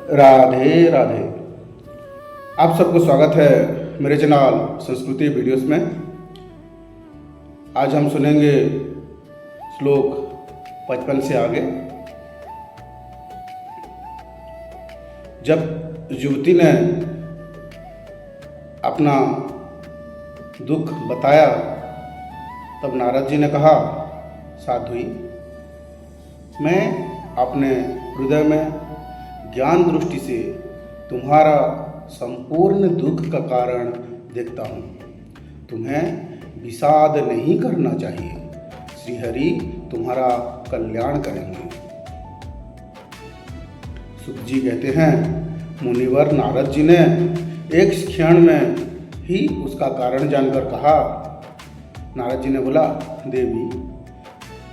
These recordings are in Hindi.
राधे राधे। आप सबको स्वागत है मेरे चैनल संस्कृति वीडियोस में। आज हम सुनेंगे श्लोक 55 से आगे। जब युवती ने अपना दुख बताया तब नारद जी ने कहा, साध्वी, मैं अपने हृदय में ज्ञान दृष्टि से तुम्हारा संपूर्ण दुख का कारण देखता हूँ। तुम्हें विषाद नहीं करना चाहिए। श्रीहरि तुम्हारा कल्याण करेंगे। सुख जी कहते हैं, मुनिवर नारद जी ने एक क्षण में ही उसका कारण जानकर कहा। नारद जी ने बोला, देवी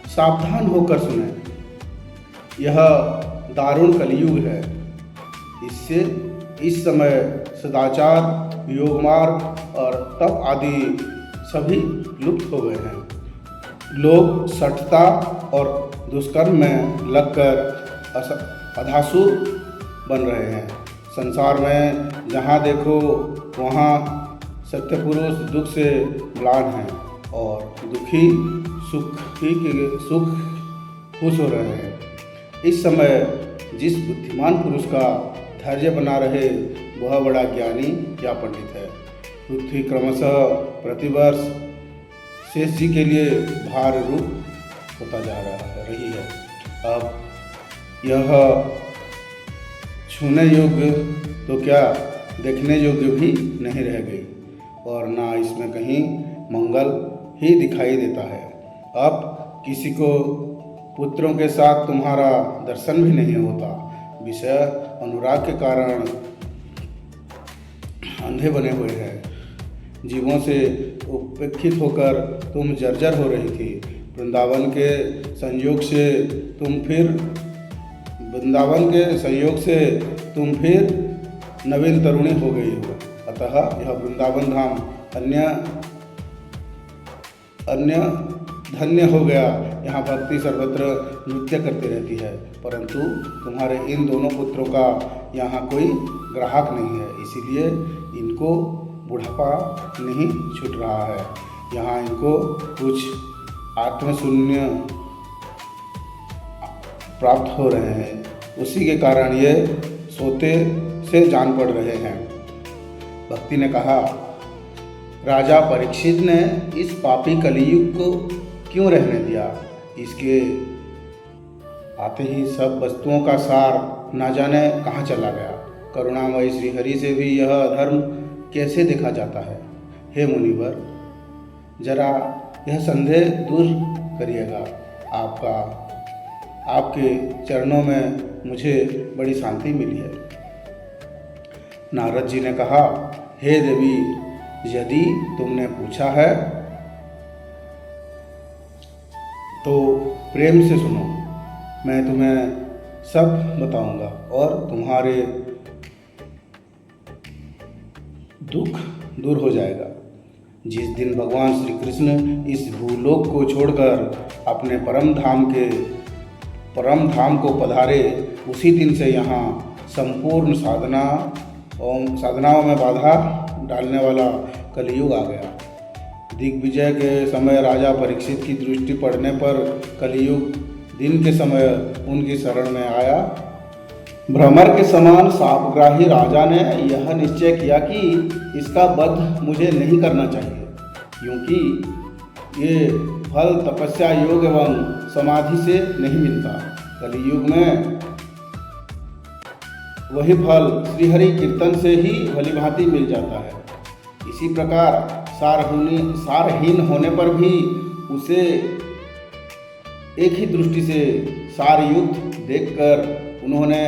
सावधान होकर सुने, यह दारुण कलयुग है। इससे इस समय सदाचार, योग मार्ग और तप आदि सभी लुप्त हो गए हैं। लोग सठता और दुष्कर्म में लगकर अधासुर बन रहे हैं। संसार में जहाँ देखो वहाँ सत्य पुरुष दुख से म्लान हैं और दुखी सुख खुश हो रहे हैं। इस समय जिस बुद्धिमान पुरुष का धैर्य बना रहे वह बड़ा ज्ञानी या पंडित है। पृथ्वी क्रमशः प्रतिवर्ष शेष जी के लिए भार रूप होता जा रही है। अब यह छूने योग्य तो क्या देखने योग्य भी नहीं रह गई और ना इसमें कहीं मंगल ही दिखाई देता है। अब किसी को पुत्रों के साथ तुम्हारा दर्शन भी नहीं होता। विषय अनुराग के कारण अंधे बने हुए हैं। जीवों से उपेक्षित होकर तुम जर्जर हो रही थी। वृंदावन के संयोग से तुम फिर नवीन तरुणी हो गई हो। अतः यह वृंदावन धाम अन्य धन्य हो गया। यहाँ भक्ति सर्वत्र नृत्य करती रहती है, परंतु तुम्हारे इन दोनों पुत्रों का यहाँ कोई ग्राहक नहीं है। इसीलिए इनको बुढ़ापा नहीं छूट रहा है। यहाँ इनको कुछ आत्मशून्य प्राप्त हो रहे हैं। उसी के कारण ये सोते से जान पड़ रहे हैं। भक्ति ने कहा, राजा परीक्षित ने इस पापी कलियुग को क्यों रहने दिया? इसके आते ही सब वस्तुओं का सार न जाने कहाँ चला गया। करुणामय श्रीहरि से भी यह अधर्म कैसे देखा जाता है? हे मुनिवर, जरा यह संदेह दूर करिएगा। आपके चरणों में मुझे बड़ी शांति मिली है। नारद जी ने कहा, हे देवी, यदि तुमने पूछा है तो प्रेम से सुनो। मैं तुम्हें सब बताऊंगा और तुम्हारे दुख दूर हो जाएगा। जिस दिन भगवान श्री कृष्ण इस भूलोक को छोड़कर अपने परम धाम को पधारे, उसी दिन से यहाँ संपूर्ण साधनाओं में बाधा डालने वाला कलियुग आ गया। दिग्विजय के समय राजा परीक्षित की दृष्टि पड़ने पर कलियुग दिन के समय उनकी शरण में आया। भ्रमर के समान सापग्राही राजा ने यह निश्चय किया कि इसका वध मुझे नहीं करना चाहिए, क्योंकि ये फल तपस्या, योग एवं समाधि से नहीं मिलता। कलियुग में वही फल श्रीहरि कीर्तन से ही भलीभांति मिल जाता है। इसी प्रकार सारहीन होने पर भी उसे एक ही दृष्टि से सारयुक्त देखकर उन्होंने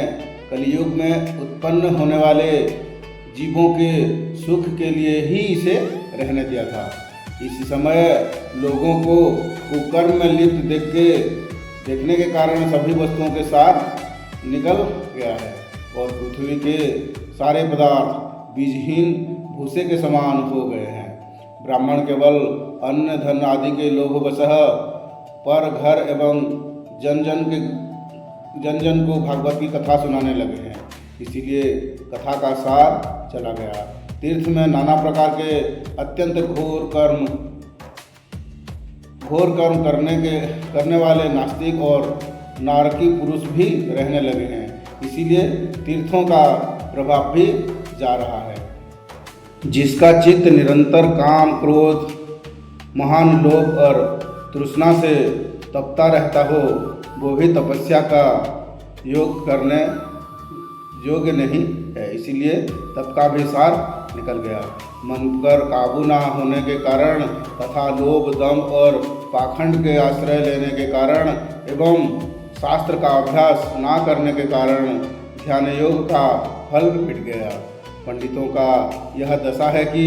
कलियुग में उत्पन्न होने वाले जीवों के सुख के लिए ही इसे रहने दिया था। इस समय लोगों को कुकर्म में लिप्त देखने के कारण सभी वस्तुओं के सार निकल गया है और पृथ्वी के सारे पदार्थ बीजहीन भूसे के समान हो गए हैं। ब्राह्मण केवल अन्न धन आदि के लोभवशः पर घर एवं जन जन को भागवत की कथा सुनाने लगे हैं। इसीलिए कथा का सार चला गया। तीर्थ में नाना प्रकार के अत्यंत घोर कर्म करने वाले नास्तिक और नारकी पुरुष भी रहने लगे हैं। इसीलिए तीर्थों का प्रभाव भी जा रहा है। जिसका चित्त निरंतर काम, क्रोध, महान लोभ और तृष्णा से तपता रहता हो, वो भी तपस्या का योग करने योग्य नहीं है। इसीलिए तप का भी सार निकल गया। मन पर काबू ना होने के कारण तथा लोभ, दम और पाखंड के आश्रय लेने के कारण एवं शास्त्र का अभ्यास ना करने के कारण ध्यान योग का फल मिट गया। पंडितों का यह दशा है कि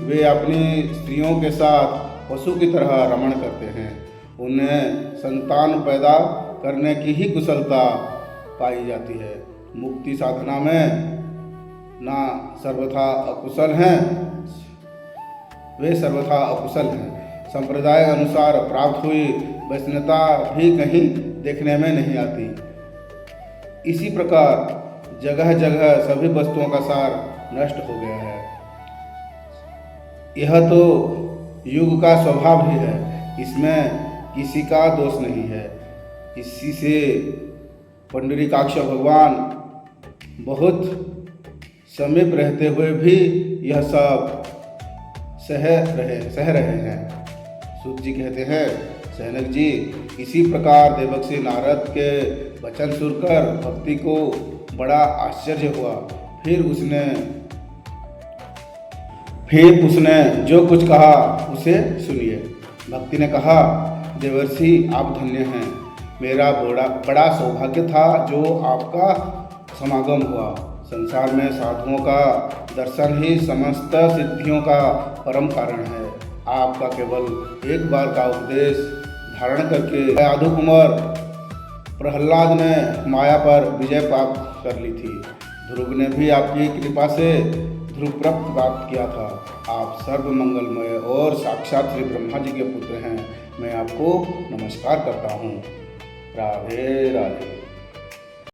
वे अपनी स्त्रियों के साथ पशु की तरह रमण करते हैं। उन्हें संतान पैदा करने की ही कुशलता पाई जाती है। मुक्ति साधना में ना सर्वथा अकुशल हैं, वे सर्वथा अकुशल हैं। संप्रदाय अनुसार प्राप्त हुई वैष्णवता भी कहीं देखने में नहीं आती। इसी प्रकार जगह जगह सभी वस्तुओं का सार नष्ट हो गया है। यह तो युग का स्वभाव ही है, इसमें किसी का दोष नहीं है। इसी से पुंडरीकाक्ष भगवान बहुत समीप रहते हुए भी यह सब सह रहे हैं। सूत जी कहते हैं, सैनक जी, इसी प्रकार देवक्षी नारद के वचन सुनकर भक्ति को बड़ा आश्चर्य हुआ। फिर उसने जो कुछ कहा उसे सुनिए। भक्ति ने कहा, देवर्षि आप धन्य हैं। मेरा बड़ा सौभाग्य था जो आपका समागम हुआ। संसार में साधुओं का दर्शन ही समस्त सिद्धियों का परम कारण है। आपका केवल एक बार का उपदेश धारण करके साधु कुमार प्रहलाद ने माया पर विजय प्राप्त कर ली थी। ध्रुव ने भी आपकी कृपा से ध्रुव प्राप्त किया था। आप सर्व मंगलमय और साक्षात श्री ब्रह्मा जी के पुत्र हैं। मैं आपको नमस्कार करता हूँ। राधे राधे।